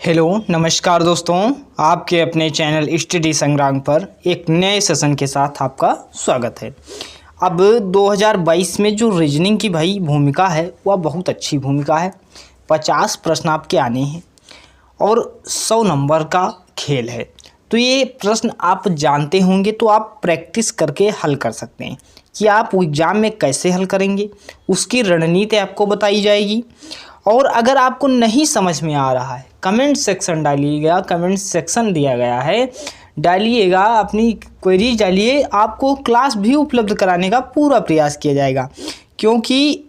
Hello नमस्कार दोस्तों, आपके अपने चैनल स्टडी संग्राम पर एक नए सेशन के साथ आपका स्वागत है। अब 2022 में जो रीजनिंग की भाई भूमिका है वह बहुत अच्छी भूमिका है। 50 प्रश्न आपके आने हैं और 100 नंबर का खेल है। तो ये प्रश्न आप जानते होंगे तो आप प्रैक्टिस करके हल कर सकते हैं कि आप एग्ज़ाम में कैसे हल करेंगे, उसकी रणनीति आपको बताई जाएगी। और अगर आपको नहीं समझ में आ रहा है कमेंट सेक्शन डालिएगा, कमेंट सेक्शन दिया गया है, डालिएगा, अपनी क्वेरीज डालिए, आपको क्लास भी उपलब्ध कराने का पूरा प्रयास किया जाएगा। क्योंकि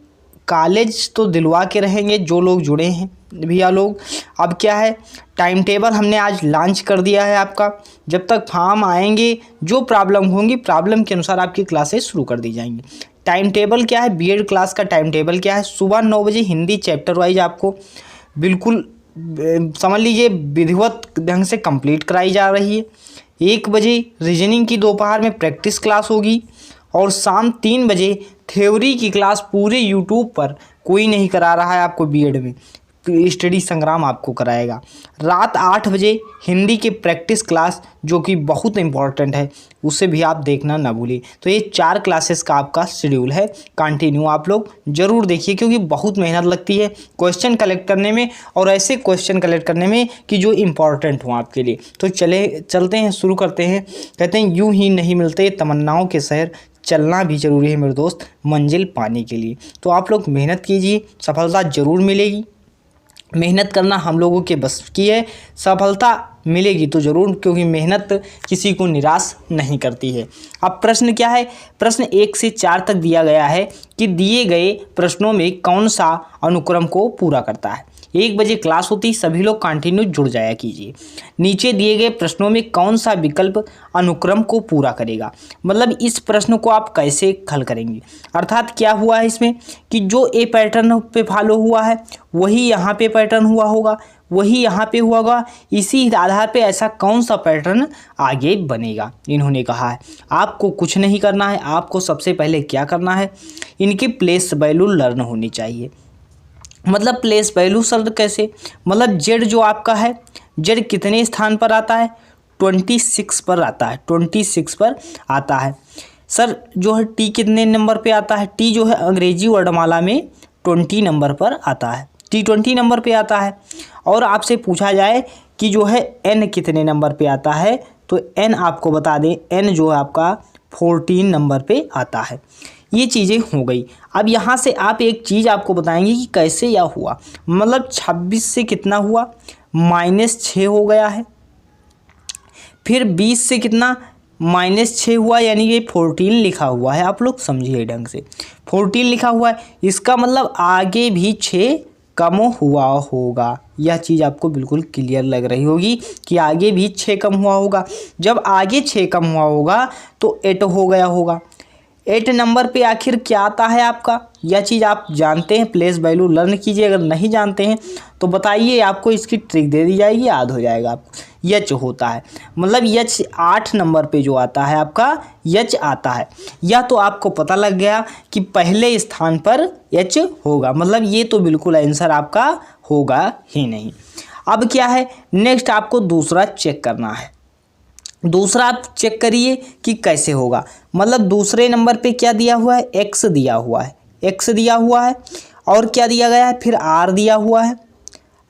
कॉलेज तो दिलवा के रहेंगे जो लोग जुड़े हैं भैया लोग। अब क्या है, टाइम टेबल हमने आज लॉन्च कर दिया है आपका। जब तक फॉर्म आएंगे जो प्रॉब्लम होंगी प्रॉब्लम के अनुसार आपकी क्लासेस शुरू कर दी जाएंगी। टाइम टेबल क्या है, बीएड क्लास का टाइम टेबल क्या है, सुबह 9 बजे हिंदी चैप्टर वाइज आपको बिल्कुल समझ लीजिए विधिवत ढंग से कंप्लीट कराई जा रही है। 1 बजे रीजनिंग की दोपहर में प्रैक्टिस क्लास होगी और शाम 3 बजे थ्योरी की क्लास पूरे यूट्यूब पर कोई नहीं करा रहा है आपको बीएड में, स्टडी संग्राम आपको कराएगा। रात 8 बजे हिंदी की प्रैक्टिस क्लास जो कि बहुत इंपॉर्टेंट है, उसे भी आप देखना ना भूलिए। तो ये 4 क्लासेस का आपका शेड्यूल है, कंटिन्यू आप लोग ज़रूर देखिए क्योंकि बहुत मेहनत लगती है क्वेश्चन कलेक्ट करने में और ऐसे क्वेश्चन कलेक्ट करने में कि जो इम्पॉर्टेंट हो आपके लिए। तो चलते हैं, शुरू करते हैं। कहते हैं यूं ही नहीं मिलते तमन्नाओं के शहर, चलना भी ज़रूरी है मेरे दोस्त मंजिल पाने के लिए। तो आप लोग मेहनत कीजिए, सफलता ज़रूर मिलेगी। मेहनत करना हम लोगों के बस की है, सफलता मिलेगी तो ज़रूर, क्योंकि मेहनत किसी को निराश नहीं करती है। अब प्रश्न क्या है, प्रश्न 1 से 4 तक दिया गया है कि दिए गए प्रश्नों में कौन सा अनुक्रम को पूरा करता है। 1 बजे क्लास होती, सभी लोग कंटिन्यू जुड़ जाया कीजिए। नीचे दिए गए प्रश्नों में कौन सा विकल्प अनुक्रम को पूरा करेगा, मतलब इस प्रश्न को आप कैसे हल करेंगे। अर्थात क्या हुआ है इसमें कि जो ए पैटर्न पे फॉलो हुआ है वही यहाँ पे पैटर्न हुआ होगा, वही यहाँ पे हुआ होगा, इसी आधार पे ऐसा कौन सा पैटर्न आगे बनेगा। इन्होंने कहा है आपको कुछ नहीं करना है, आपको सबसे पहले क्या करना है, इनकी प्लेस वैल्यू लर्न होनी चाहिए। मतलब प्लेस वैल्यू सर कैसे, मतलब जेड जो आपका है, जेड कितने स्थान पर आता है, 26 पर आता है, 26 पर आता है। सर जो है टी कितने नंबर पे आता है, टी जो है अंग्रेजी वर्णमाला में 20 नंबर पर आता है, टी 20 नंबर पे आता है। और आपसे पूछा जाए कि जो है एन कितने नंबर पे आता है, तो एन आपको बता दें, एन जो है आपका 14 नंबर पे आता है। ये चीज़ें हो गई। अब यहाँ से आप एक चीज़ आपको बताएंगे कि कैसे यह हुआ, मतलब 26 से कितना हुआ, -6 हो गया है। फिर 20 से कितना, -6 हुआ, यानी ये 14 लिखा हुआ है, आप लोग समझिए ढंग से 14 लिखा हुआ है, इसका मतलब आगे भी 6 कम हुआ होगा। यह चीज़ आपको बिल्कुल क्लियर लग रही होगी कि आगे भी 6 कम हुआ होगा। जब आगे 6 कम हुआ होगा तो 8 हो गया होगा। 8 नंबर पे आखिर क्या आता है आपका, यह चीज़ आप जानते हैं, प्लेस वैल्यू लर्न कीजिए। अगर नहीं जानते हैं तो बताइए, आपको इसकी ट्रिक दे दी जाएगी, याद हो जाएगा आपको। यच होता है, मतलब यच 8 नंबर पे जो आता है आपका यच आता है। यह तो आपको पता लग गया कि पहले स्थान पर यच होगा, मतलब ये तो बिल्कुल आंसर आपका होगा ही नहीं। अब क्या है, नेक्स्ट आपको दूसरा चेक करना है। दूसरा आप चेक करिए कि कैसे होगा, मतलब दूसरे नंबर पे क्या दिया हुआ है, एक्स दिया हुआ है, एक्स दिया हुआ है, और क्या दिया गया है, फिर आर दिया हुआ है,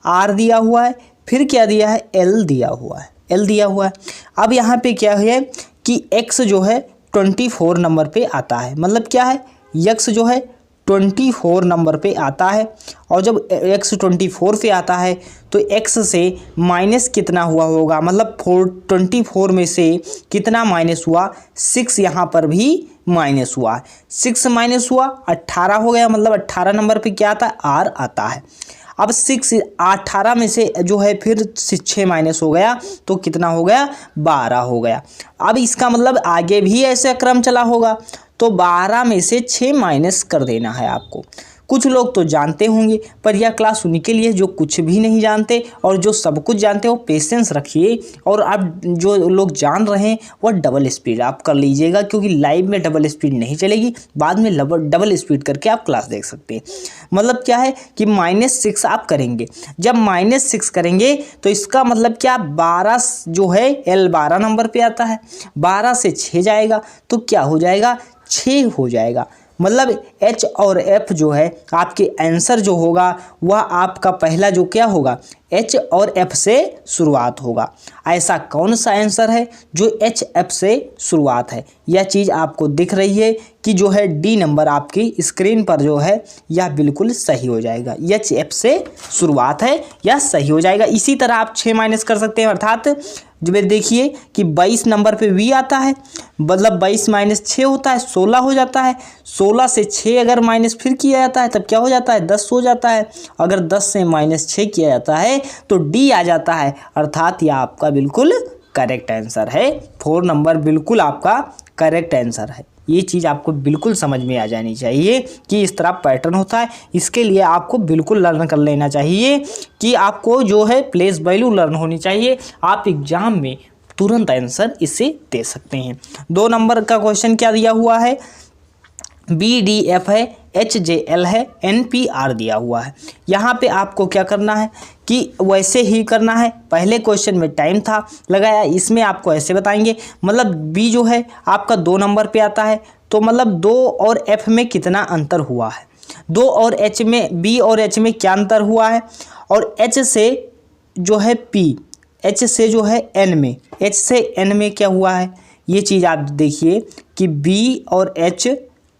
आर दिया हुआ है, फिर क्या दिया है, एल दिया हुआ है, एल दिया हुआ है। अब यहाँ पे क्या है कि एक्स जो है 24 नंबर पे आता है, मतलब क्या है, एक्स जो है 24 नंबर पे आता है। और जब x 24 पे आता है तो x से माइनस कितना हुआ होगा, मतलब 24 में से कितना माइनस हुआ, 6 यहाँ पर भी माइनस हुआ, 6 माइनस हुआ 18 हो गया, मतलब 18 नंबर पे क्या आता है, r आता है। अब 18 में से जो है फिर 6 माइनस हो गया तो कितना हो गया, 12 हो गया। अब इसका मतलब आगे भी ऐसे क्रम चला होगा, तो 12 में से 6 माइनस कर देना है आपको। कुछ लोग तो जानते होंगे, पर यह क्लास उन्हीं के लिए जो कुछ भी नहीं जानते, और जो सब कुछ जानते हो पेशेंस रखिए। और आप जो लोग जान रहे हैं वह डबल स्पीड आप कर लीजिएगा, क्योंकि लाइव में डबल स्पीड नहीं चलेगी, बाद में डबल स्पीड करके आप क्लास देख सकते हैं। मतलब क्या है कि -6 आप करेंगे। जब -6 करेंगे तो इसका मतलब क्या, 12 जो है L12 नंबर पे आता है, 12 से 6 जाएगा तो क्या हो जाएगा, 6 हो जाएगा। मतलब H और F जो है आपके आंसर जो होगा वह आपका पहला जो क्या होगा, H और F से शुरुआत होगा। ऐसा कौन सा आंसर है जो H F से शुरुआत है? यह चीज़ आपको दिख रही है कि जो है D नंबर आपकी स्क्रीन पर जो है यह बिल्कुल सही हो जाएगा। H F से शुरुआत है, यह सही हो जाएगा। इसी तरह आप 6 माइनस कर सकते हैं, अर्थात जब देखिए कि 22 नंबर पे V आता है, मतलब 22 - 6 होता है, 16 हो जाता है। 16 से 6 अगर माइनस फिर किया जाता है तब क्या हो जाता है, 10 हो जाता है। अगर 10 से -6 किया जाता है तो D आ जाता है, अर्थात यह आपका बिल्कुल करेक्ट आंसर है। 4 नंबर बिल्कुल आपका करेक्ट आंसर है। ये चीज़ आपको बिल्कुल समझ में आ जानी चाहिए कि इस तरह पैटर्न होता है। इसके लिए आपको बिल्कुल लर्न कर लेना चाहिए कि आपको जो है प्लेस वैल्यू लर्न होनी चाहिए। आप एग्जाम में तुरंत आंसर इसे दे सकते हैं। 2 नंबर का क्वेश्चन क्या दिया हुआ है, BDF है, HJL है, NPR दिया हुआ है। यहाँ पे आपको क्या करना है कि वैसे ही करना है, पहले क्वेश्चन में टाइम था लगाया, इसमें आपको ऐसे बताएंगे। मतलब B जो है आपका 2 नंबर पे आता है, तो मतलब 2 और F में कितना अंतर हुआ है, 2 और H में, B और H में क्या अंतर हुआ है, और H से जो है P, H से जो है N में, H से N में क्या हुआ है। ये चीज़ आप देखिए कि B और H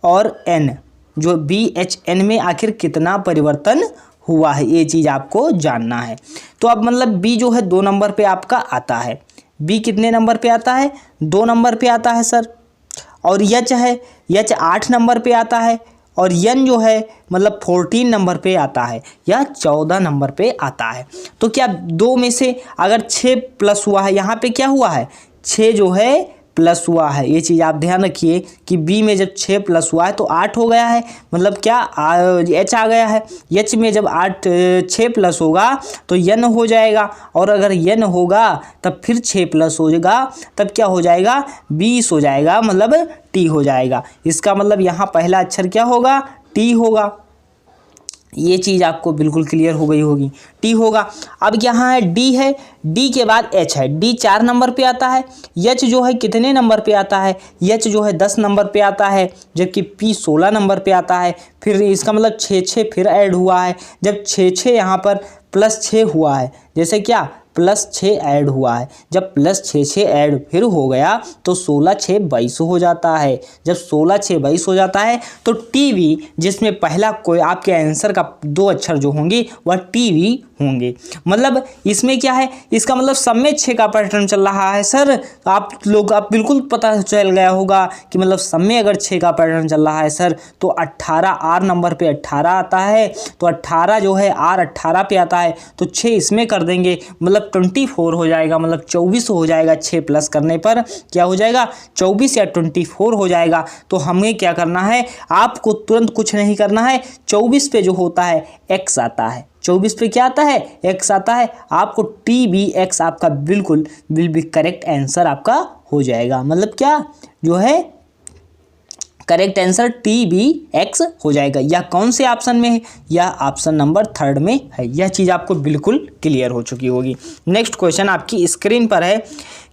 और N, जो BHN में आखिर कितना परिवर्तन हुआ है, ये चीज़ आपको जानना है। तो अब मतलब B जो है 2 नंबर पे आपका आता है, B कितने नंबर पे आता है, 2 नंबर पे आता है सर। और H है, H 8 नंबर पे आता है, और N जो है मतलब 14 नंबर पे आता है, या 14 नंबर पे आता है। तो क्या 2 में से अगर 6 प्लस हुआ है, यहाँ पे क्या हुआ है, 6 जो है प्लस हुआ है। ये चीज़ आप ध्यान रखिए कि B में जब 6 प्लस हुआ है तो 8 हो गया है, मतलब क्या H आ गया है। H में जब 6 प्लस होगा तो N हो जाएगा, और अगर N होगा तब फिर 6 प्लस हो जाएगा, तब क्या हो जाएगा, 20 हो जाएगा, मतलब T हो जाएगा। इसका मतलब यहाँ पहला अक्षर क्या होगा, T होगा। ये चीज़ आपको बिल्कुल क्लियर हो गई होगी, T होगा। अब यहाँ है D है, D के बाद H है, D 4 नंबर पे आता है, H जो है कितने नंबर पे आता है, H जो है 10 नंबर पे आता है, जबकि P 16 नंबर पे आता है। फिर इसका मतलब 6 फिर ऐड हुआ है, जब 6 यहाँ पर +6 हुआ है, जैसे क्या +6 ऐड हुआ है, जब +6 ऐड फिर हो गया तो 16 6 22 हो जाता है। जब 16 6 22 हो जाता है तो TV, जिसमें पहला कोई आपके आंसर का 2 अक्षर जो होंगे वह TV होंगे। मतलब इसमें क्या है, इसका मतलब सब में 6 का पैटर्न चल रहा है सर। आप बिल्कुल पता चल गया होगा कि मतलब सब में अगर 6 का पैटर्न चल रहा है सर, तो 18 R नंबर पे 18 आता है, तो 18 जो है R 18 पे आता है, तो 6 इसमें कर देंगे, मतलब 24 हो जाएगा, मतलब 24 हो जाएगा। 6 प्लस करने पर क्या हो जाएगा, 24 या 24 हो जाएगा। तो हमें क्या करना है, आपको तुरंत कुछ नहीं करना है, 24 पे जो होता है X आता है, 24 पे क्या आता है, X आता है। आपको TBX आपका बिल्कुल विल बी करेक्ट आंसर आपका हो जाएगा। मतलब क्या जो है करेक्ट आंसर TBX हो जाएगा। यह कौन से ऑप्शन में है, यह ऑप्शन नंबर 3 में है। यह चीज़ आपको बिल्कुल क्लियर हो चुकी होगी। नेक्स्ट क्वेश्चन आपकी स्क्रीन पर है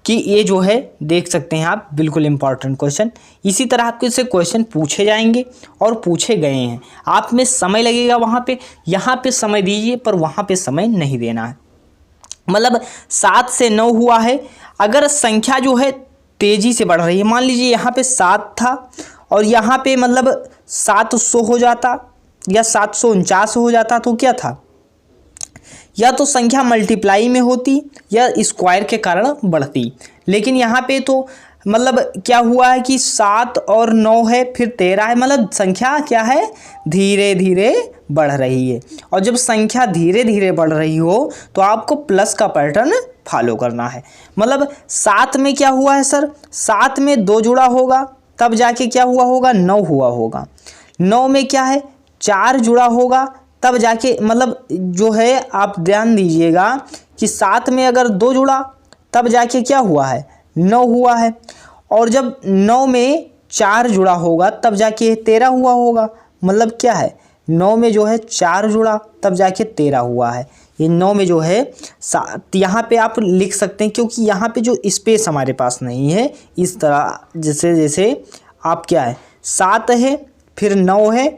कि ये जो है देख सकते हैं आप, बिल्कुल इंपॉर्टेंट क्वेश्चन। इसी तरह आपके से क्वेश्चन पूछे जाएंगे और पूछे गए हैं। आप में समय लगेगा वहाँ पे, यहाँ पे समय दीजिए, पर वहाँ पे समय नहीं देना है। मतलब 7 से 9 हुआ है, अगर संख्या जो है तेज़ी से बढ़ रही है, मान लीजिए यहाँ पे 7 था और यहाँ पे मतलब 700 हो जाता या 749 हो जाता, तो क्या था, या तो संख्या मल्टीप्लाई में होती या स्क्वायर के कारण बढ़ती। लेकिन यहाँ पे तो मतलब क्या हुआ है कि 7 और 9 है, फिर 13 है, मतलब संख्या क्या है, धीरे धीरे बढ़ रही है। और जब संख्या धीरे धीरे बढ़ रही हो तो आपको प्लस का पैटर्न फॉलो करना है। मतलब 7 में क्या हुआ है सर, 7 में 2 जुड़ा होगा, तब जाके क्या हुआ होगा, 9 हुआ होगा। 9 में क्या है, 4 जुड़ा होगा तब जाके, मतलब जो है आप ध्यान दीजिएगा कि 7 में अगर 2 जुड़ा तब जाके क्या हुआ है, 9 हुआ है। और जब 9 में 4 जुड़ा होगा तब जाके 13 हुआ होगा। मतलब क्या है, 9 में जो है 4 जुड़ा तब जाके 13 हुआ है। ये 9 में जो है यहाँ पे आप लिख सकते हैं, क्योंकि यहाँ पे जो स्पेस हमारे पास नहीं है, इस तरह जैसे जैसे आप क्या है 7 है, फिर 9 है,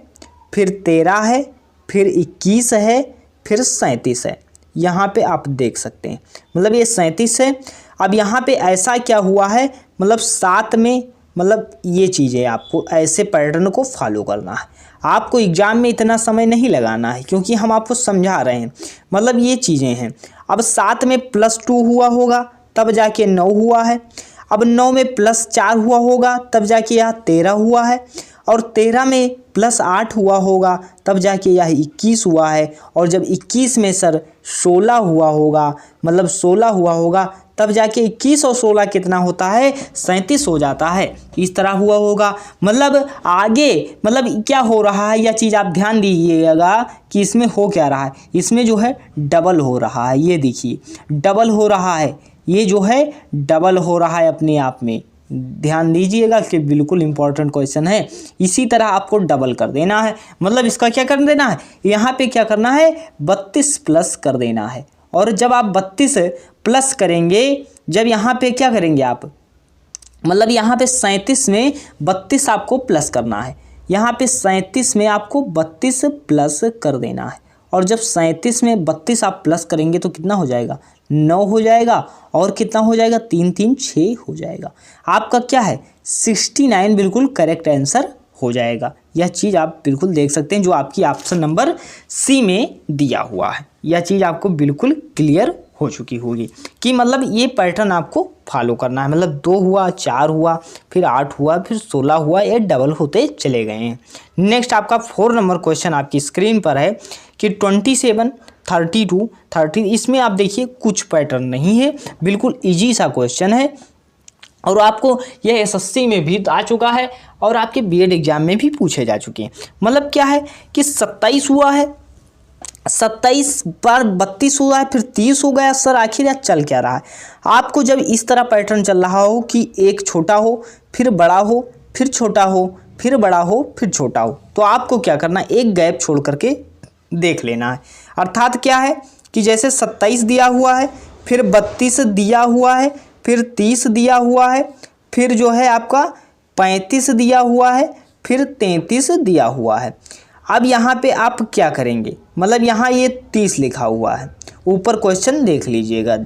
फिर 13 है, फिर 21 है, फिर 37 है। यहाँ पे आप देख सकते हैं, मतलब ये 37 है। अब यहाँ पे ऐसा क्या हुआ है, मतलब 7 में, मतलब ये चीज़ें आपको ऐसे पैटर्न को फॉलो करना है। आपको एग्जाम में इतना समय नहीं लगाना है, क्योंकि हम आपको समझा रहे हैं। मतलब ये चीज़ें हैं। अब 7 में +2 हुआ होगा तब जाके 9 हुआ है। अब 9 में +4 हुआ होगा तब जाके यह 13 हुआ है। और 13 में +8 हुआ होगा तब जाके यह 21 हुआ है। और जब 21 में सर 16 हुआ होगा, मतलब 16 हुआ होगा तब जाके 21 और 16 कितना होता है, 37 हो जाता है। इस तरह हुआ होगा। मतलब आगे मतलब क्या हो रहा है, यह चीज़ आप ध्यान दीजिएगा कि इसमें हो क्या रहा है। इसमें जो है डबल हो रहा है, ये देखिए डबल हो रहा है, ये जो है डबल हो रहा है अपने आप में। ध्यान दीजिएगा कि बिल्कुल इंपॉर्टेंट क्वेश्चन है। इसी तरह आपको डबल कर देना है, मतलब इसका क्या कर देना है, यहाँ पे क्या करना है 32 प्लस कर देना है। और जब आप 32 प्लस करेंगे, जब यहाँ पे क्या करेंगे आप, मतलब यहाँ पे 37 में 32 आपको प्लस करना है। यहाँ पे 37 में आपको 32 प्लस कर देना है। और जब 37 में 32 आप प्लस करेंगे तो कितना हो जाएगा, 9 हो जाएगा। और कितना हो जाएगा, 3 3 6 हो जाएगा। आपका क्या है 69 बिल्कुल करेक्ट आंसर हो जाएगा। यह चीज़ आप बिल्कुल देख सकते हैं जो आपकी ऑप्शन नंबर सी में दिया हुआ है। यह चीज़ आपको बिल्कुल क्लियर हो चुकी होगी कि मतलब ये पैटर्न आपको फॉलो करना है। मतलब 2 हुआ, 4 हुआ, फिर 8 हुआ, फिर 16 हुआ, ये डबल होते चले गए हैं। नेक्स्ट आपका 4 नंबर क्वेश्चन आपकी स्क्रीन पर है कि 27, 32, 30। इसमें आप देखिए कुछ पैटर्न नहीं है, बिल्कुल ईजी सा क्वेश्चन है। और आपको यह एसएससी में भी आ चुका है और आपके बीएड एग्जाम में भी पूछे जा चुके हैं। मतलब क्या है कि 27 हुआ है, 27 पर 32 हुआ है, फिर 30 हो गया। सर आखिर यह चल क्या रहा है। आपको जब इस तरह पैटर्न चल रहा हो कि एक छोटा हो, फिर बड़ा हो, फिर छोटा हो, फिर बड़ा हो, फिर छोटा हो, तो आपको क्या करना है, एक गैप छोड़ करके देख लेना है। अर्थात क्या है कि जैसे 27 दिया हुआ है, फिर 32 दिया हुआ है, फिर 30 दिया हुआ है, फिर जो है आपका 35 दिया हुआ है, फिर 33 दिया हुआ है। अब यहाँ पे आप क्या करेंगे, मतलब यहाँ ये 30 लिखा हुआ है, ऊपर क्वेश्चन देख लीजिएगा।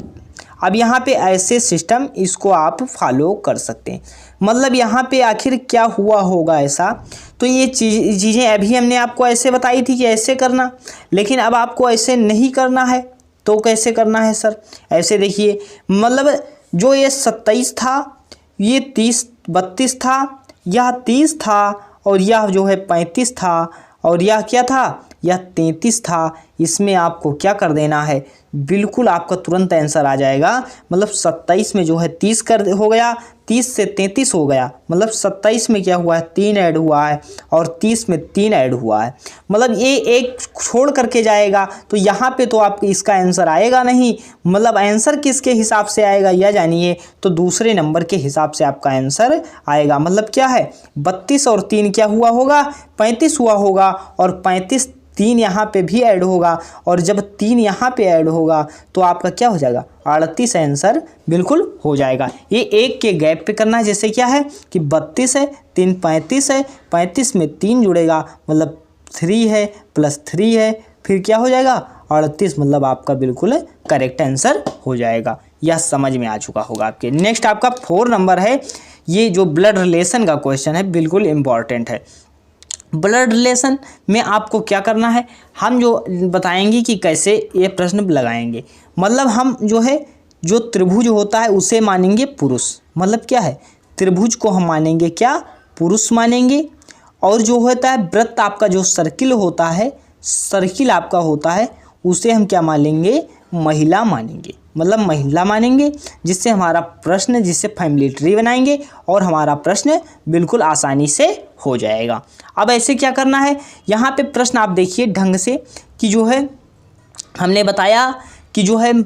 अब यहाँ पे ऐसे सिस्टम इसको आप फॉलो कर सकते हैं। मतलब यहाँ पे आखिर क्या हुआ होगा ऐसा, तो ये चीज़ें अभी हमने आपको ऐसे बताई थी कि ऐसे करना, लेकिन अब आपको ऐसे नहीं करना है। तो कैसे करना है सर, ऐसे देखिए, मतलब जो ये 27 था, ये 32 था, यह 30 था, और यह जो है 35 था, और यह क्या था, यह 33 था। इसमें आपको क्या कर देना है, बिल्कुल आपका तुरंत आंसर आ जाएगा। मतलब 27 में जो है 30 कर हो गया, 30 से 33 हो गया, मतलब 27 में क्या हुआ है 3 ऐड हुआ है, और 30 में 3 ऐड हुआ है। मतलब ये एक छोड़ करके जाएगा, तो यहाँ पे तो आपको इसका आंसर आएगा नहीं। मतलब आंसर किसके हिसाब से आएगा यह जानिए, तो दूसरे नंबर के हिसाब से आपका आंसर आएगा। मतलब क्या है 32 और 3 क्या हुआ होगा, 35 हुआ होगा, और 35 3 यहाँ पे भी ऐड होगा, और जब 3 यहाँ पे ऐड होगा तो आपका क्या हो जाएगा 38 आंसर बिल्कुल हो जाएगा। ये एक के गैप पे करना है। जैसे क्या है कि 32 है, 3 35 है, 35 में 3 जुड़ेगा, मतलब 3 है प्लस 3 है, फिर क्या हो जाएगा 38। मतलब आपका बिल्कुल करेक्ट आंसर हो जाएगा। यह समझ में आ चुका होगा आपके। नेक्स्ट आपका 4 नंबर है, ये जो ब्लड रिलेशन का क्वेश्चन है बिल्कुल इम्पॉर्टेंट है। ब्लड रिलेशन में आपको क्या करना है, हम जो बताएंगे कि कैसे ये प्रश्न लगाएंगे। मतलब हम जो है जो त्रिभुज होता है उसे मानेंगे पुरुष। मतलब क्या है, त्रिभुज को हम मानेंगे क्या, पुरुष मानेंगे। और जो होता है वृत्त, आपका जो सर्किल होता है, सर्किल आपका होता है, उसे हम क्या मानेंगे, महिला मानेंगे। मतलब महिला मानेंगे, जिससे हमारा प्रश्न, जिससे फैमिली ट्री बनाएंगे और हमारा प्रश्न बिल्कुल आसानी से हो जाएगा। अब ऐसे क्या करना है, यहाँ पे प्रश्न आप देखिए ढंग से कि जो है हमने बताया कि जो है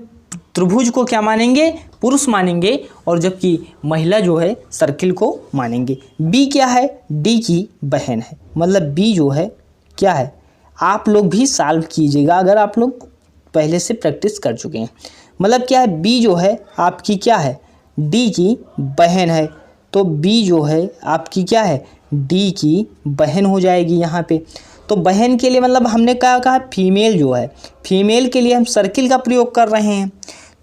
त्रिभुज को क्या मानेंगे, पुरुष मानेंगे, और जबकि महिला जो है सर्किल को मानेंगे। बी क्या है, डी की बहन है, मतलब बी जो है क्या है, आप लोग भी सॉल्व कीजिएगा अगर आप लोग पहले से प्रैक्टिस कर चुके हैं। मतलब क्या है, बी जो है आपकी क्या है, डी की बहन है, तो बी जो है आपकी क्या है, डी की बहन हो जाएगी यहाँ पे। तो बहन के लिए मतलब हमने क्या कहा, फीमेल जो है, फीमेल के लिए हम सर्किल का प्रयोग कर रहे हैं।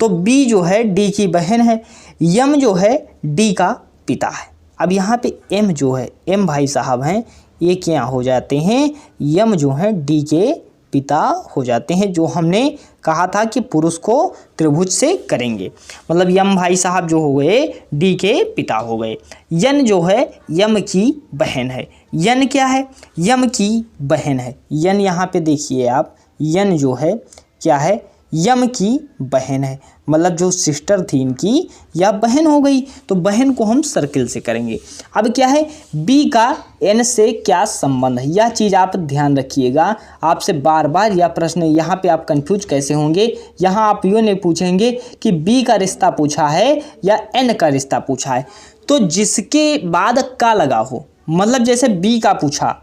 तो बी जो है डी की बहन है, यम जो है डी का पिता है। अब यहाँ पे एम जो है, एम भाई साहब हैं, ये क्या हो जाते हैं, यम जो है डी के पिता हो जाते हैं, जो हमने कहा था कि पुरुष को त्रिभुज से करेंगे। मतलब यम भाई साहब जो हो गए डी के पिता हो गए। यन जो है यम की बहन है, यन क्या है, यम की बहन है। यन यहाँ पे देखिए आप, यन जो है क्या है, यम की बहन है, मतलब जो सिस्टर थी इनकी या बहन हो गई, तो बहन को हम सर्किल से करेंगे। अब क्या है, बी का एन से क्या संबंध है, यह चीज़ आप ध्यान रखिएगा। आपसे बार बार यह प्रश्न, यहाँ पे आप कंफ्यूज कैसे होंगे, यहाँ आप यूँ नहीं पूछेंगे कि बी का रिश्ता पूछा है या एन का रिश्ता पूछा है, तो जिसके बाद का लगा हो, मतलब जैसे बी का पूछा,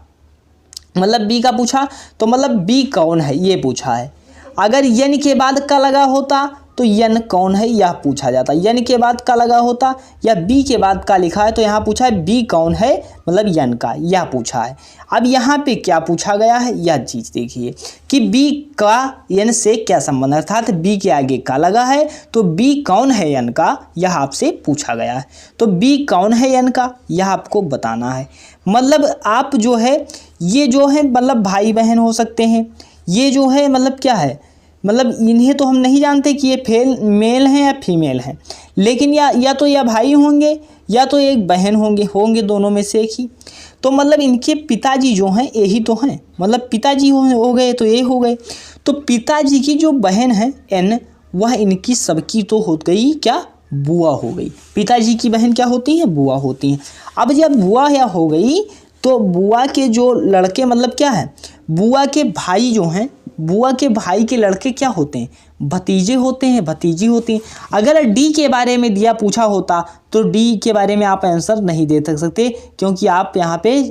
मतलब बी का पूछा तो मतलब बी कौन है ये पूछा है। अगर यन के बाद का लगा होता तो यन कौन है यह पूछा जाता, यन के बाद का लगा होता या बी के बाद का लिखा है तो यहाँ पूछा है बी कौन है, मतलब यन का, यह पूछा है। अब यहाँ पे क्या पूछा गया है, यह चीज़ देखिए कि बी का यन से क्या संबंध, अर्थात बी के आगे का लगा है तो बी कौन है यन का, यह आपसे पूछा गया है। तो बी कौन है यन का, यह आपको बताना है। मतलब आप जो है ये जो है मतलब भाई बहन हो सकते हैं, ये जो है मतलब क्या है, मतलब इन्हें तो हम नहीं जानते कि ये मेल हैं या फीमेल हैं, लेकिन या तो या भाई होंगे या तो एक बहन होंगे दोनों में से एक ही। तो मतलब इनके पिताजी जो हैं यही तो हैं, मतलब पिताजी हो गए तो ये हो गए। तो पिताजी की जो बहन है एन, वह इनकी सबकी तो हो गई क्या, बुआ हो गई। पिताजी की बहन क्या होती हैं, बुआ होती हैं। अब जब बुआ या हो गई तो बुआ के जो लड़के मतलब क्या है, बुआ के भाई जो हैं, बुआ के भाई के लड़के क्या होते हैं, भतीजे होते हैं, भतीजी होती हैं। अगर डी के बारे में दिया पूछा होता तो डी के बारे में आप आंसर नहीं दे सकते, क्योंकि आप यहाँ पे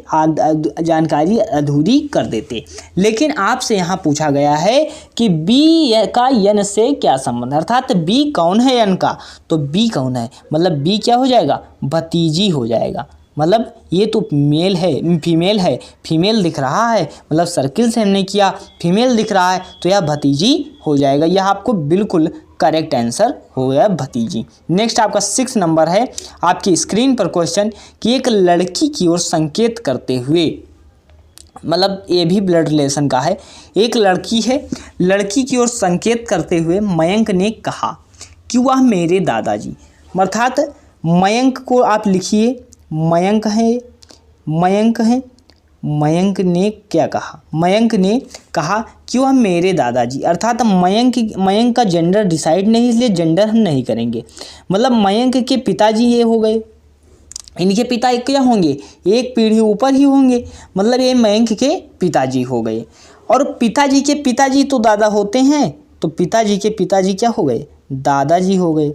जानकारी अधूरी कर देते। लेकिन आपसे यहाँ पूछा गया है कि बी का यन से क्या संबंध, अर्थात बी कौन है यन का, तो बी कौन है, मतलब बी क्या हो जाएगा, भतीजी हो जाएगा। मतलब ये तो मेल है, फीमेल दिख रहा है, मतलब सर्किल से हमने किया, फीमेल दिख रहा है तो यह भतीजी हो जाएगा। यह आपको बिल्कुल करेक्ट आंसर हो गया, भतीजी। नेक्स्ट आपका 6 नंबर है आपकी स्क्रीन पर क्वेश्चन कि एक लड़की की ओर संकेत करते हुए, मतलब ये भी ब्लड रिलेशन का है। एक लड़की है, लड़की की ओर संकेत करते हुए मयंक ने कहा कि वह मेरे दादाजी, अर्थात मयंक को आप लिखिए, मयंक है, मयंक ने क्या कहा, मयंक ने कहा कि वह मेरे दादाजी, अर्थात मयंक का जेंडर डिसाइड नहीं, इसलिए जेंडर हम नहीं करेंगे। मतलब मयंक के पिताजी ये हो गए, इनके पिता एक क्या होंगे, एक पीढ़ी ऊपर ही होंगे, मतलब ये मयंक के पिताजी हो गए। और पिताजी के पिताजी तो दादा होते हैं, तो पिताजी के पिताजी क्या हो गए, दादाजी हो गए।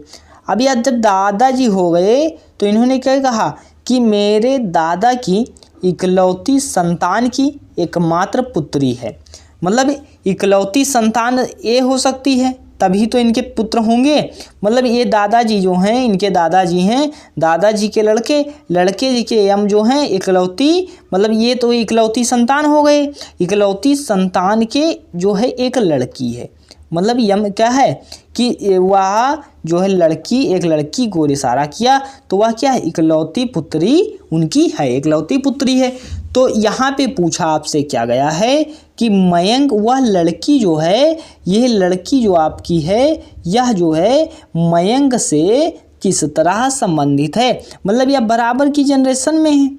अब यार जब दादाजी हो गए तो इन्होंने क्या कहा कि मेरे दादा की इकलौती संतान की एकमात्र पुत्री है, मतलब इकलौती संतान ये हो सकती है तभी तो इनके पुत्र होंगे। मतलब ये दादाजी जो हैं, इनके दादाजी हैं, दादाजी के लड़के जी के यम जो हैं इकलौती, मतलब ये तो इकलौती संतान हो गए। इकलौती संतान के जो है एक लड़की है, मतलब यम क्या है कि वह जो है लड़की, एक लड़की को इशारा किया तो वह क्या है, इकलौती पुत्री उनकी है, इकलौती पुत्री है। तो यहाँ पे पूछा आपसे क्या गया है कि मयंक, वह लड़की जो है, यह लड़की जो आपकी है, यह जो है मयंक से किस तरह संबंधित है, मतलब यह बराबर की जनरेशन में है,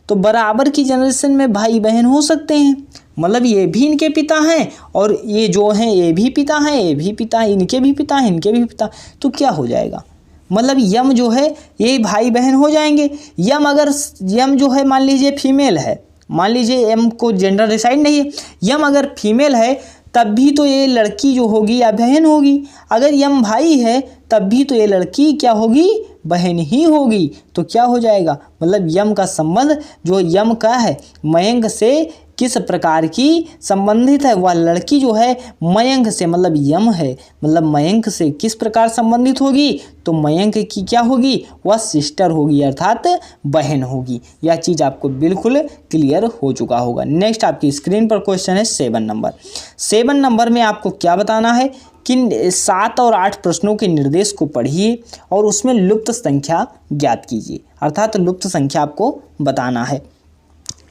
तो बराबर की जनरेशन में भाई बहन हो सकते हैं, मतलब ये भी इनके पिता हैं और ये जो हैं ये भी पिता हैं, ये भी पिता हैं, इनके भी पिता हैं, इनके भी पिता, तो क्या हो जाएगा, मतलब यम जो है ये भाई बहन हो जाएंगे। यम जो है मान लीजिए फीमेल है, मान लीजिए एम को जेंडर डिसाइड नहीं है, यम अगर फीमेल है तब भी तो ये लड़की जो होगी या बहन होगी, अगर यम भाई है तब भी तो ये लड़की क्या होगी, बहन ही होगी। तो क्या हो जाएगा, मतलब यम का संबंध जो यम का है मयंक से किस प्रकार की संबंधित है, वह लड़की जो है मयंक से, मतलब यम है मतलब मयंक से किस प्रकार संबंधित होगी, तो मयंक की क्या होगी, वह सिस्टर होगी अर्थात बहन होगी। यह चीज़ आपको बिल्कुल क्लियर हो चुका होगा। नेक्स्ट आपकी स्क्रीन पर क्वेश्चन है 7 नंबर। 7 नंबर में आपको क्या बताना है कि 7 और 8 प्रश्नों के निर्देश को पढ़िए और उसमें लुप्त संख्या ज्ञात कीजिए, अर्थात लुप्त संख्या आपको बताना है।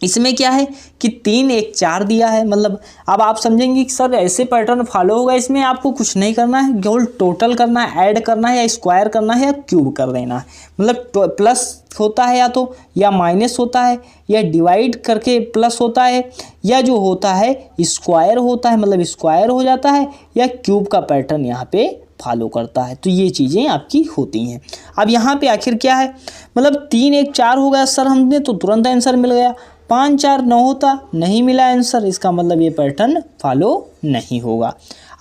इसमें क्या है कि 3 1 4 दिया है, मतलब अब आप समझेंगे कि सर ऐसे पैटर्न फॉलो होगा, इसमें आपको कुछ नहीं करना है, केवल टोटल करना है, ऐड करना है या स्क्वायर करना है या क्यूब कर देना है। मतलब प्लस होता है या तो या माइनस होता है या डिवाइड करके प्लस होता है या जो होता है स्क्वायर होता है, मतलब स्क्वायर हो जाता है या क्यूब का पैटर्न यहाँ पे फॉलो करता है। तो ये चीज़ें आपकी होती हैं। अब यहाँ पे आखिर क्या है, मतलब 3 1 4 हो गया सर हमने तो तुरंत आंसर मिल गया, 5 4 9 होता नहीं मिला आंसर, इसका मतलब ये पैटर्न फॉलो नहीं होगा।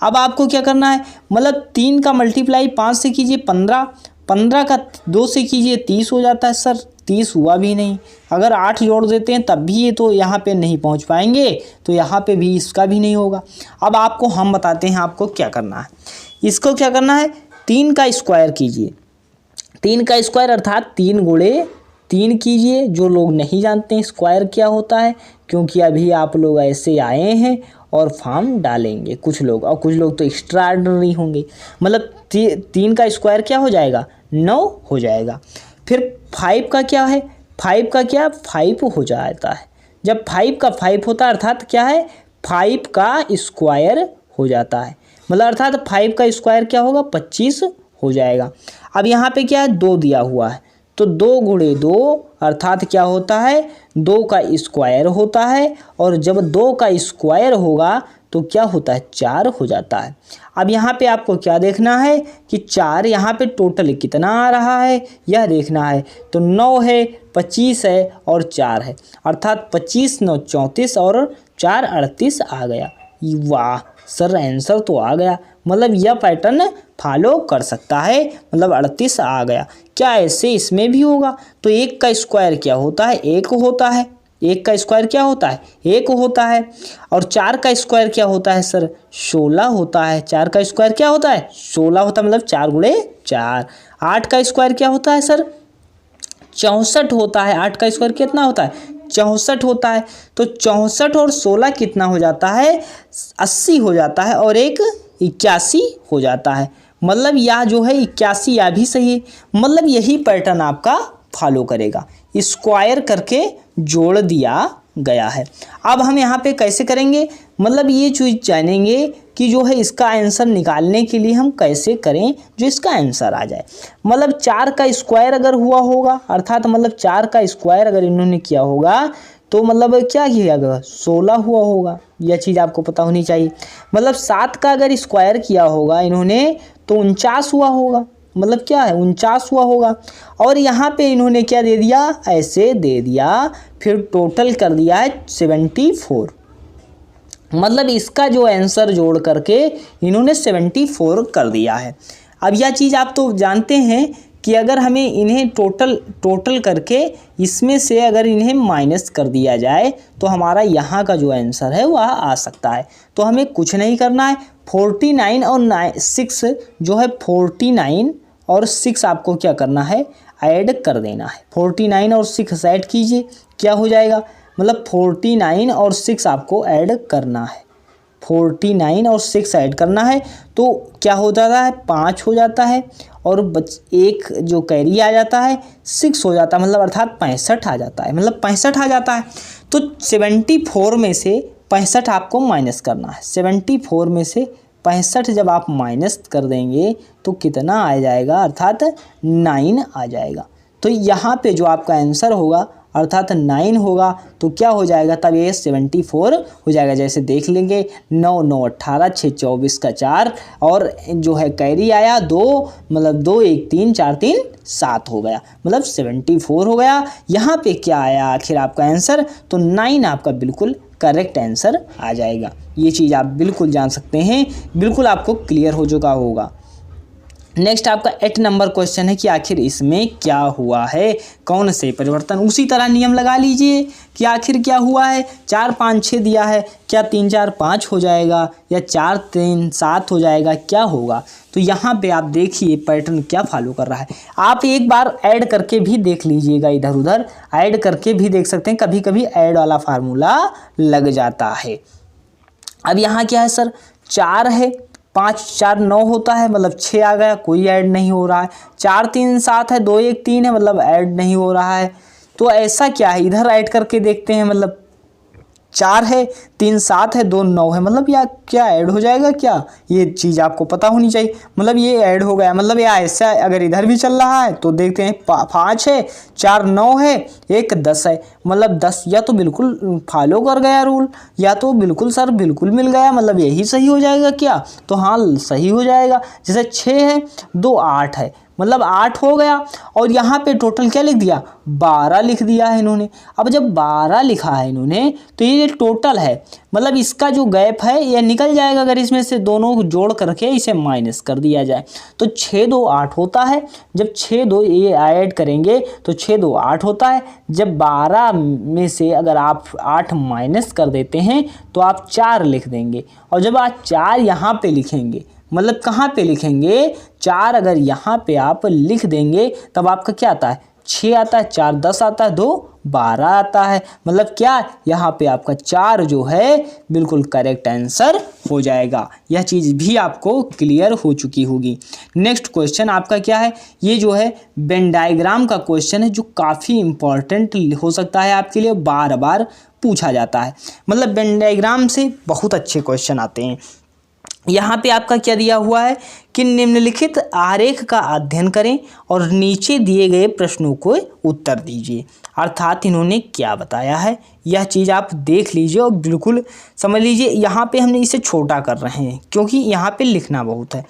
अब आपको क्या करना है, मतलब 3 का मल्टीप्लाई 5 से कीजिए 15, 15 का 2 से कीजिए 30 हो जाता है। सर 30 हुआ भी नहीं, अगर 8 जोड़ देते हैं तब भी ये तो यहाँ पे नहीं पहुँच पाएंगे, तो यहाँ पे भी इसका भी नहीं होगा। अब आपको हम बताते हैं आपको क्या करना है, इसको क्या करना है 3 का स्क्वायर कीजिए, 3 का स्क्वायर अर्थात 3 गुणे 3 कीजिए। जो लोग नहीं जानते हैं स्क्वायर क्या होता है, क्योंकि अभी आप लोग ऐसे आए हैं और फॉर्म डालेंगे कुछ लोग, और कुछ लोग तो एक्स्ट्रा ऑर्डिनरी होंगे, मतलब 3 का स्क्वायर क्या हो जाएगा 9 हो जाएगा। फिर 5 का क्या है, 5 का क्या 5 हो जाता है, जब 5 का 5 होता है अर्थात क्या है 5 का स्क्वायर हो जाता है, मतलब अर्थात 5 का स्क्वायर क्या होगा 25 हो जाएगा। अब यहाँ पे क्या है 2 दिया हुआ है, तो 2 गुणे 2 अर्थात क्या होता है 2 का स्क्वायर होता है, और जब 2 का स्क्वायर होगा तो क्या होता है 4 हो जाता है। अब यहाँ पे आपको क्या देखना है कि 4 यहाँ पे टोटल कितना आ रहा है यह देखना है, तो 9 है 25 है और 4 है, अर्थात 25 9 34 और 4 38 आ गया। वाह सर आंसर तो आ गया, मतलब यह पैटर्न फॉलो कर सकता है, मतलब 38 आ गया। क्या ऐसे इसमें भी होगा, तो 1 का स्क्वायर क्या होता है 1 होता है, 1 का स्क्वायर क्या होता है 1 होता है, और 4 का स्क्वायर क्या होता है सर 16 होता है, 4 का स्क्वायर क्या होता है 16 होता है, मतलब 4 गुणे 4। 8 का स्क्वायर क्या होता है सर 64 होता है, 8 का स्क्वायर कितना होता है 64 होता है, तो 64 और 16 कितना हो जाता है 80 हो जाता है, और एक 81 हो जाता है, मतलब यह जो है 81 यह भी सही है, मतलब यही पैटर्न आपका फॉलो करेगा, स्क्वायर करके जोड़ दिया गया है। अब हम यहाँ पे कैसे करेंगे, मतलब ये चीज़ जानेंगे कि जो है इसका आंसर निकालने के लिए हम कैसे करें जो इसका आंसर आ जाए। मतलब 4 का स्क्वायर अगर हुआ होगा अर्थात मतलब 4 का स्क्वायर अगर इन्होंने किया होगा तो मतलब क्या किया गया 16 हुआ होगा, यह चीज़ आपको पता होनी चाहिए। मतलब 7 का अगर स्क्वायर किया होगा इन्होंने तो 49 हुआ होगा, मतलब क्या है 49 हुआ होगा, और यहाँ पे इन्होंने क्या दे दिया ऐसे दे दिया, फिर टोटल कर दिया है 74, मतलब इसका जो आंसर जोड़ करके इन्होंने 74 कर दिया है। अब यह चीज़ आप तो जानते हैं कि अगर हमें इन्हें टोटल करके इसमें से अगर इन्हें माइनस कर दिया जाए तो हमारा यहाँ का जो आंसर है वह आ सकता है। तो हमें कुछ नहीं करना है, 49 और 6 जो है 49 और 6 आपको क्या करना है ऐड कर देना है। 49 और 6 ऐड कीजिए, क्या हो जाएगा, मतलब 49 और 6 आपको ऐड करना है, 49 और 6 ऐड करना है तो क्या हो जाता है 5 हो जाता है, और एक जो कैरी आ जाता है 6 हो जाता है, मतलब अर्थात 65 आ जाता है, मतलब 65 आ जाता है। तो 74 में से 65 आपको माइनस करना है, 74 में से 65 जब आप माइनस कर देंगे तो कितना आ जाएगा, अर्थात 9 आ जाएगा। तो यहाँ पे जो आपका आंसर होगा अर्थात 9 होगा तो क्या हो जाएगा, तब ये 74 हो जाएगा। जैसे देख लेंगे 9 9 18, 6 24 का 4 और जो है कैरी आया 2, मतलब 2 1 3 4 3 7 हो गया, मतलब 74 हो गया। यहाँ पे क्या आया आखिर आपका आंसर, तो 9 आपका बिल्कुल करेक्ट आंसर आ जाएगा। ये चीज़ आप बिल्कुल जान सकते हैं, बिल्कुल आपको क्लियर हो चुका होगा। नेक्स्ट आपका 8 नंबर क्वेश्चन है कि आखिर इसमें क्या हुआ है, कौन से परिवर्तन। उसी तरह नियम लगा लीजिए कि आखिर क्या हुआ है। 4 5 6 दिया है, क्या 3 4 5 हो जाएगा या 4 3 7 हो जाएगा, क्या होगा। तो यहाँ पे आप देखिए पैटर्न क्या फॉलो कर रहा है। आप एक बार ऐड करके भी देख लीजिएगा, इधर उधर ऐड करके भी देख सकते हैं, कभी कभी ऐड वाला फार्मूला लग जाता है। अब यहाँ क्या है सर, 4 है, 5 4 9 होता है, मतलब 6 आ गया, कोई ऐड नहीं हो रहा है। 4 3 7 है, 2 1 3 है, मतलब ऐड नहीं हो रहा है। तो ऐसा क्या है, इधर ऐड करके देखते हैं, मतलब 4 है, 3 7 है, 2 9 है, मतलब या क्या ऐड हो जाएगा क्या, ये चीज़ आपको पता होनी चाहिए। मतलब ये ऐड हो गया, मतलब या ऐसा अगर इधर भी चल रहा है तो देखते हैं 5 है, 4 9 है, 1 10 है, मतलब 10 या तो बिल्कुल फॉलो कर गया रूल, या तो बिल्कुल सर बिल्कुल मिल गया, मतलब यही सही हो जाएगा क्या, तो हाँ सही हो जाएगा। जैसे 6 है, 2 8 है, मतलब 8 हो गया। और यहाँ पे टोटल क्या लिख दिया, 12 लिख दिया है इन्होंने। अब जब 12 लिखा है इन्होंने तो ये टोटल है, मतलब इसका जो गैप है ये निकल जाएगा अगर इसमें से दोनों को जोड़ करके इसे माइनस कर दिया जाए। तो 6 2 8 होता है, जब 6 2 ये ऐड करेंगे तो 6 2 8 होता है। जब 12 में से अगर आप 8 माइनस कर देते हैं तो आप 4 लिख देंगे। और जब आप 4 यहाँ पे लिखेंगे, मतलब कहाँ पे लिखेंगे, 4 अगर यहाँ पे आप लिख देंगे तब आपका क्या आता है, 6 आता है, 4 10 आता है, 2 12 आता है। मतलब क्या, यहाँ पे आपका 4 जो है बिल्कुल करेक्ट आंसर हो जाएगा। यह चीज़ भी आपको क्लियर हो चुकी होगी। नेक्स्ट क्वेश्चन आपका क्या है, ये जो है वेन डायग्राम का क्वेश्चन है, जो काफ़ी इंपॉर्टेंट हो सकता है आपके लिए, बार बार पूछा जाता है। मतलब वेन डायग्राम से बहुत अच्छे क्वेश्चन आते हैं। यहाँ पे आपका क्या दिया हुआ है कि निम्नलिखित आरेख का अध्ययन करें और नीचे दिए गए प्रश्नों को उत्तर दीजिए। अर्थात इन्होंने क्या बताया है, यह चीज़ आप देख लीजिए और बिल्कुल समझ लीजिए। यहाँ पे हमने इसे छोटा कर रहे हैं क्योंकि यहाँ पे लिखना बहुत है।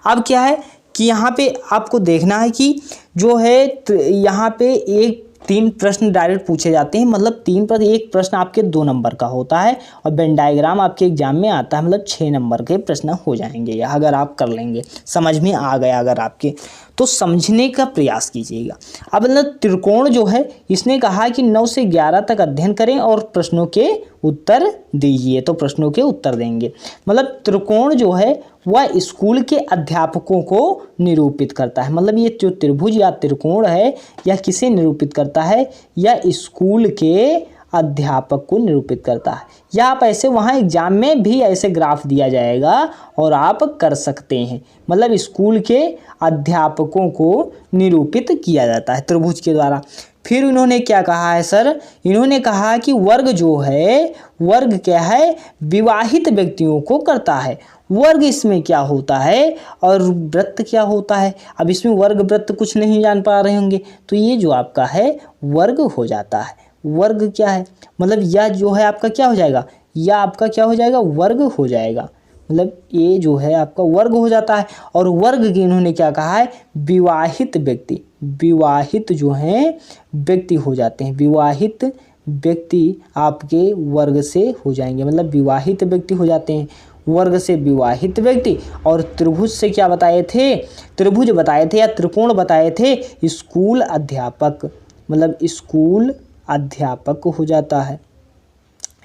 अब क्या है कि यहाँ पे आपको देखना है कि जो है यहाँ पे 3 प्रश्न डायरेक्ट पूछे जाते हैं, मतलब 3 पर एक प्रश्न आपके 2 नंबर का होता है और वेन डायग्राम आपके एग्जाम में आता है, मतलब 6 नंबर के प्रश्न हो जाएंगे। या अगर आप कर लेंगे, समझ में आ गया अगर आपके, तो समझने का प्रयास कीजिएगा। अब मतलब त्रिकोण जो है, इसने कहा कि 9 से 11 तक अध्ययन करें और प्रश्नों के उत्तर दीजिए, तो प्रश्नों के उत्तर देंगे। मतलब त्रिकोण जो है वह स्कूल के अध्यापकों को निरूपित करता है। मतलब ये जो त्रिभुज या त्रिकोण है यह किसे निरूपित करता है, यह स्कूल के अध्यापक को निरूपित करता है। या आप ऐसे वहाँ एग्जाम में भी ऐसे ग्राफ दिया जाएगा और आप कर सकते हैं। मतलब स्कूल के अध्यापकों को निरूपित किया जाता है त्रिभुज के द्वारा। फिर इन्होंने क्या कहा है सर, इन्होंने कहा कि वर्ग जो है, वर्ग क्या है, विवाहित व्यक्तियों को करता है। वर्ग इसमें क्या होता है और वृत्त क्या होता है। अब इसमें वर्ग वृत्त कुछ नहीं जान पा रहे होंगे, तो ये जो आपका है वर्ग हो जाता है। वर्ग क्या है, मतलब यह जो है आपका क्या हो जाएगा, यह आपका क्या हो जाएगा, वर्ग हो जाएगा। मतलब ये जो है आपका वर्ग हो जाता है। और वर्ग की इन्होंने क्या कहा है, विवाहित व्यक्ति, विवाहित जो हैं व्यक्ति हो जाते हैं। विवाहित व्यक्ति आपके वर्ग से हो जाएंगे, मतलब विवाहित व्यक्ति हो जाते हैं, वर्ग से विवाहित व्यक्ति। और त्रिभुज से क्या बताए थे, त्रिभुज बताए थे या त्रिकोण बताए थे, स्कूल अध्यापक, मतलब स्कूल अध्यापक हो जाता है।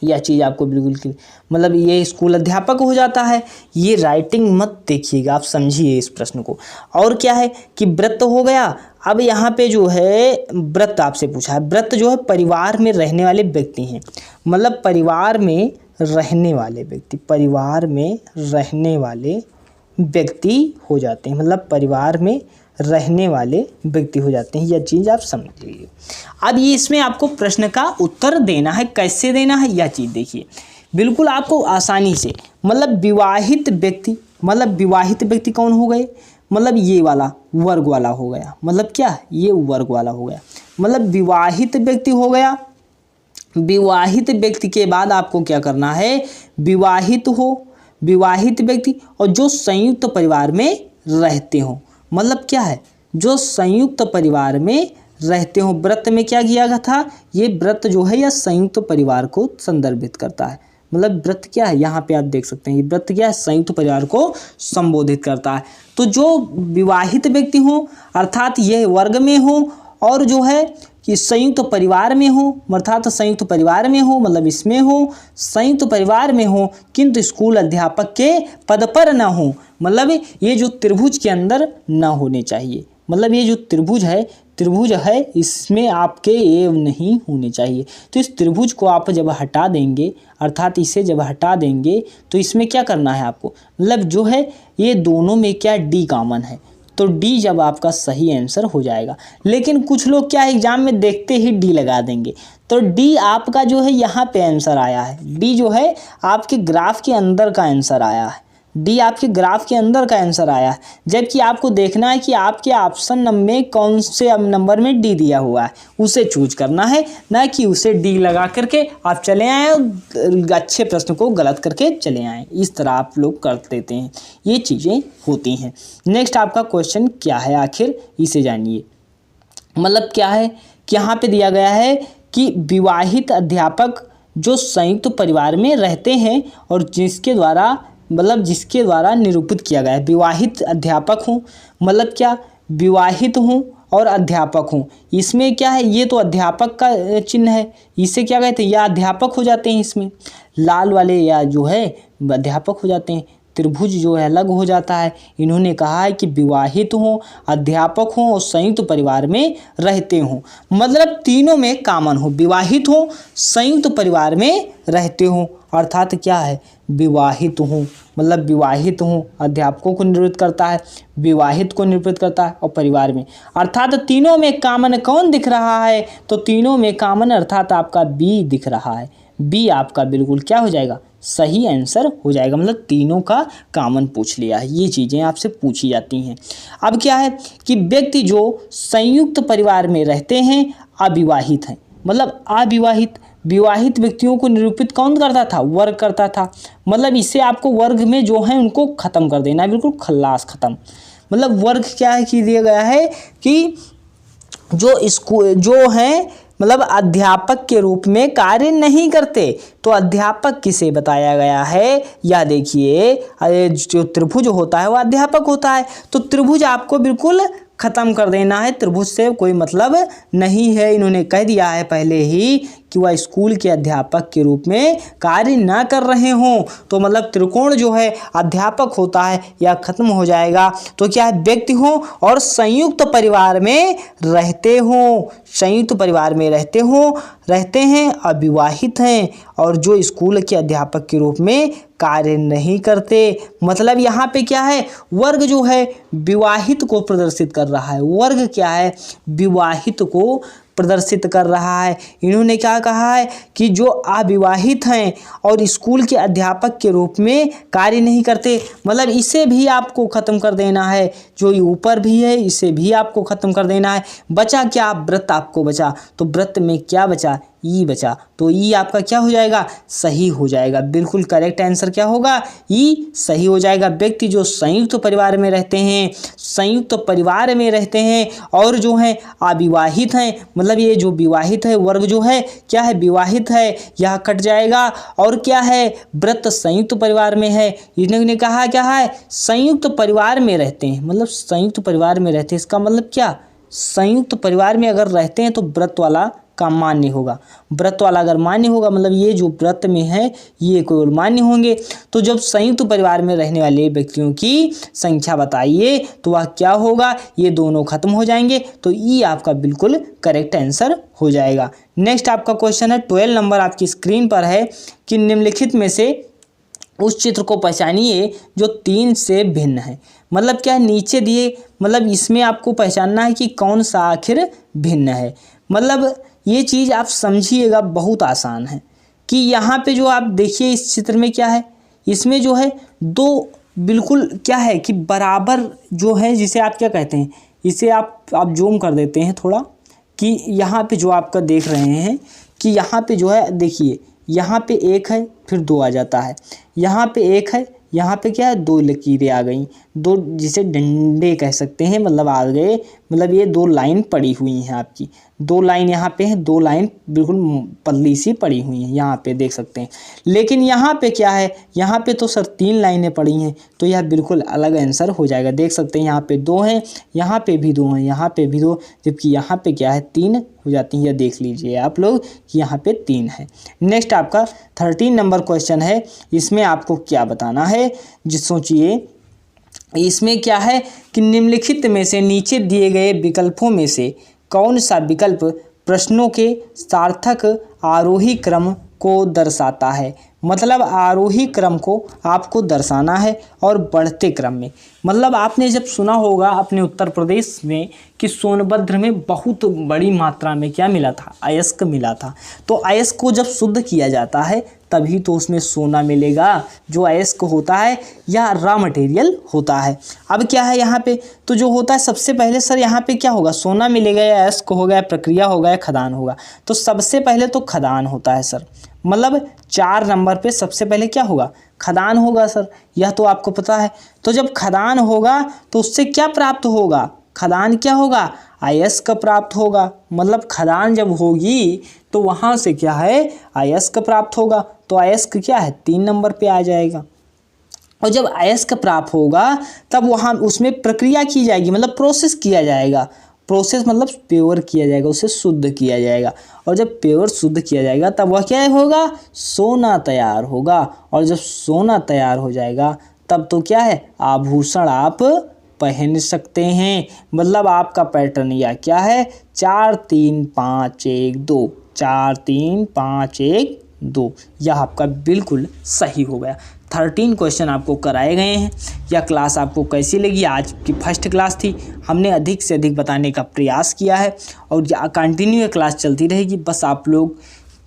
यह चीज़ आपको बिल्कुल मतलब ये स्कूल अध्यापक हो जाता है। ये राइटिंग मत देखिएगा, आप समझिए इस प्रश्न को। और क्या है कि व्रत हो गया। अब यहाँ पे जो है व्रत आपसे पूछा है, व्रत जो है परिवार में रहने वाले व्यक्ति हैं, मतलब परिवार में रहने वाले व्यक्ति, परिवार में रहने वाले व्यक्ति हो जाते हैं, मतलब परिवार में रहने वाले व्यक्ति हो जाते हैं। यह चीज़ आप समझ लीजिए। अब ये इसमें आपको प्रश्न का उत्तर देना है, कैसे देना है यह चीज़ देखिए, बिल्कुल आपको आसानी से। मतलब विवाहित व्यक्ति, मतलब विवाहित व्यक्ति कौन हो गए, मतलब ये वाला वर्ग वाला हो गया, मतलब क्या, ये वर्ग वाला हो गया। मतलब विवाहित व्यक्ति हो गया। विवाहित व्यक्ति के बाद आपको क्या करना है, विवाहित व्यक्ति और जो संयुक्त परिवार में रहते हो। मतलब क्या है, जो संयुक्त परिवार में रहते हो। व्रत में क्या किया गया था, ये व्रत जो है यह संयुक्त परिवार को संदर्भित करता है। मतलब व्रत क्या है, यहाँ पे आप देख सकते हैं, ये व्रत क्या है, संयुक्त परिवार को संबोधित करता है। तो जो विवाहित व्यक्ति हो अर्थात ये वर्ग में हो, और जो है कि संयुक्त परिवार में हो, अर्थात संयुक्त परिवार में हो मतलब इसमें हो, संयुक्त परिवार में हो किंतु स्कूल अध्यापक के पद पर न हो। मतलब ये जो त्रिभुज के अंदर न होने चाहिए। मतलब ये जो त्रिभुज है इसमें आपके ये नहीं होने चाहिए। तो इस त्रिभुज को आप जब हटा देंगे, अर्थात इसे जब हटा देंगे तो इसमें क्या करना है आपको, मतलब जो है ये दोनों में क्या डी कॉमन है, तो डी जब आपका सही आंसर हो जाएगा। लेकिन कुछ लोग क्या एग्जाम में देखते ही डी लगा देंगे, तो डी आपका जो है यहाँ पे आंसर आया है। डी जो है आपके ग्राफ के अंदर का आंसर आया है, डी आपके ग्राफ के अंदर का आंसर आया है। जबकि आपको देखना है कि आपके ऑप्शन में कौन से नंबर में डी दिया हुआ है, उसे चूज करना है, ना कि उसे डी लगा करके आप चले आए और अच्छे प्रश्न को गलत करके चले आए। इस तरह आप लोग कर देते हैं, ये चीज़ें होती हैं। नेक्स्ट आपका क्वेश्चन क्या है, आखिर इसे जानिए। मतलब क्या है कि यहाँ पे दिया गया है कि विवाहित अध्यापक जो संयुक्त परिवार में रहते हैं और जिसके द्वारा निरूपित किया गया है। विवाहित अध्यापक हूँ, मतलब क्या, विवाहित हूँ और अध्यापक हूँ। इसमें क्या है, ये तो अध्यापक का चिन्ह है, इसे क्या कहते हैं, या अध्यापक हो जाते हैं, इसमें लाल वाले या जो है अध्यापक हो जाते हैं। त्रिभुज जो है अलग हो जाता है। इन्होंने कहा है कि विवाहित हों, अध्यापक हों और संयुक्त परिवार में रहते हों। मतलब तीनों में कॉमन हो, विवाहित हों, संयुक्त परिवार में रहते हों। अर्थात क्या है, विवाहित हों, मतलब विवाहित हों अध्यापकों को निरूपित करता है, विवाहित को निरूपित करता है और परिवार में। अर्थात तीनों में कॉमन कौन दिख रहा है, तो तीनों में कॉमन अर्थात आपका बी दिख रहा है। बी आपका बिल्कुल क्या हो जाएगा, सही आंसर हो जाएगा। मतलब तीनों का कॉमन पूछ लिया है, ये चीज़ें आपसे पूछी जाती हैं। अब क्या है कि व्यक्ति जो संयुक्त परिवार में रहते हैं अविवाहित हैं। मतलब विवाहित व्यक्तियों को निरूपित कौन करता था, वर्ग करता था। मतलब इससे आपको वर्ग में जो है उनको ख़त्म कर देना है, बिल्कुल खल्लास ख़त्म। मतलब वर्ग क्या है कि दिया गया है कि जो हैं मतलब अध्यापक के रूप में कार्य नहीं करते। तो अध्यापक किसे बताया गया है, या देखिए जो त्रिभुज होता है वो अध्यापक होता है। तो त्रिभुज आपको बिल्कुल ख़त्म कर देना है, त्रिभुज से कोई मतलब नहीं है। इन्होंने कह दिया है पहले ही कि वह स्कूल के अध्यापक के रूप में कार्य ना कर रहे हों। तो मतलब त्रिकोण जो है अध्यापक होता है, या खत्म हो जाएगा। तो क्या है, व्यक्ति हो और संयुक्त परिवार में रहते हो, संयुक्त परिवार में रहते हैं, अविवाहित हैं और जो स्कूल के अध्यापक के रूप में कार्य नहीं करते। मतलब यहाँ पे क्या है, वर्ग जो है विवाहित को प्रदर्शित कर रहा है। वर्ग क्या है, विवाहित को प्रदर्शित कर रहा है। इन्होंने क्या कहा है कि जो अविवाहित हैं और स्कूल के अध्यापक के रूप में कार्य नहीं करते। मतलब इसे भी आपको ख़त्म कर देना है, जो ऊपर भी है इसे भी आपको ख़त्म कर देना है। बचा क्या, व्रत आपको बचा। तो व्रत में क्या बचा, ई बचा। तो ई आपका क्या हो जाएगा, सही हो जाएगा। बिल्कुल करेक्ट आंसर क्या होगा, ई सही हो जाएगा। व्यक्ति जो संयुक्त परिवार में रहते हैं और जो है अविवाहित हैं, मतलब ये जो विवाहित है वर्ग जो है क्या है, विवाहित है, यह कट जाएगा। और क्या है, व्रत संयुक्त परिवार में है। इन्होंने कहा क्या है, संयुक्त परिवार में रहते हैं। मतलब संयुक्त परिवार में रहते हैं, इसका मतलब क्या, संयुक्त परिवार में अगर रहते हैं तो व्रत वाला का मान्य होगा। व्रत वाला अगर मान्य होगा मतलब ये जो व्रत में है ये केवल मान्य होंगे। तो जब संयुक्त परिवार में रहने वाले व्यक्तियों की संख्या बताइए तो वह क्या होगा, ये दोनों खत्म हो जाएंगे। तो ई आपका बिल्कुल करेक्ट आंसर हो जाएगा। नेक्स्ट आपका क्वेश्चन है 12 नंबर आपकी स्क्रीन पर है कि निम्नलिखित में से उस चित्र को पहचानिए जो 3 से भिन्न है। मतलब क्या है, नीचे दिए, मतलब इसमें आपको पहचानना है कि कौन सा आखिर भिन्न है। मतलब ये चीज़ आप समझिएगा, बहुत आसान है कि यहाँ पे जो आप देखिए इस चित्र में क्या है, इसमें जो है दो बिल्कुल क्या है कि बराबर जो है, जिसे आप क्या कहते हैं, इसे आप जूम कर देते हैं थोड़ा, कि यहाँ पे जो आपका देख रहे हैं कि यहाँ पे जो है देखिए, यहाँ पे 1 है फिर 2 आ जाता है, यहाँ पे 1 है, यहाँ पे क्या है 2 लकीरें आ गई, 2 जिसे डंडे कह सकते हैं, मतलब आ गए, मतलब ये 2 लाइन पड़ी हुई हैं आपकी, 2 लाइन यहाँ पे है, 2 लाइन बिल्कुल पतली सी पड़ी हुई हैं, यहाँ पे देख सकते हैं। लेकिन यहाँ पे क्या है, यहाँ पे तो सर 3 लाइनें पड़ी हैं, तो यह बिल्कुल अलग आंसर हो जाएगा। देख सकते हैं यहाँ पे 2 हैं, यहाँ पे भी 2 हैं, यहाँ पे भी 2, जबकि यहाँ पे क्या है 3 हो जाती है। देख लीजिए आप लोग कि यहाँ पे 3 है। नेक्स्ट आपका 13 नंबर क्वेश्चन है, इसमें आपको क्या बताना है, सोचिए। इसमें क्या है कि निम्नलिखित में से नीचे दिए गए विकल्पों में से कौन सा विकल्प प्रश्नों के सार्थक आरोही क्रम को दर्शाता है। मतलब आरोही क्रम को आपको दर्शाना है और बढ़ते क्रम में। मतलब आपने जब सुना होगा अपने उत्तर प्रदेश में कि सोनभद्र में बहुत बड़ी मात्रा में क्या मिला था, अयस्क मिला था। तो अयस्क को जब शुद्ध किया जाता है तभी तो उसमें सोना मिलेगा, जो अयस्क होता है या रॉ मटेरियल होता है। अब क्या है यहाँ पे, तो जो होता है सबसे पहले सर यहाँ पे क्या होगा, सोना मिलेगा या अयस्क होगा या प्रक्रिया होगा या खदान होगा। तो सबसे पहले तो खदान होता है सर, मतलब 4 नंबर पे सबसे पहले क्या होगा, खदान होगा सर, यह तो आपको पता है। तो जब खदान होगा तो उससे क्या प्राप्त होगा, खदान क्या होगा, अयस्क प्राप्त होगा। मतलब खदान जब होगी तो वहाँ से क्या है, अयस्क प्राप्त होगा। तो अयस्क क्या है 3 नंबर पे आ जाएगा। और जब अयस्क प्राप्त होगा तब वहाँ उसमें प्रक्रिया की जाएगी, मतलब प्रोसेस किया जाएगा। प्रोसेस मतलब प्योर किया जाएगा, उसे शुद्ध किया जाएगा। और जब प्योर शुद्ध किया जाएगा तब वह क्या होगा, सोना तैयार होगा। और जब सोना तैयार हो जाएगा तब तो क्या है, आभूषण आप पहन सकते हैं। मतलब आपका पैटर्न या क्या है, 4 3 5 1 2, 4 3 5 1 2, यह आपका बिल्कुल सही हो गया। 13 क्वेश्चन आपको कराए गए हैं। यह क्लास आपको कैसी लगी, आज की फर्स्ट क्लास थी, हमने अधिक से अधिक बताने का प्रयास किया है और कंटिन्यू ये क्लास चलती रहेगी। बस आप लोग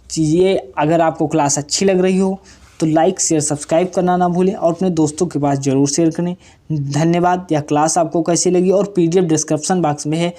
चीज़ें, अगर आपको क्लास अच्छी लग रही हो तो लाइक शेयर सब्सक्राइब करना ना भूलें और अपने दोस्तों के पास ज़रूर शेयर करें। धन्यवाद। यह क्लास आपको कैसी लगी और PDF डिस्क्रिप्शन बॉक्स में है,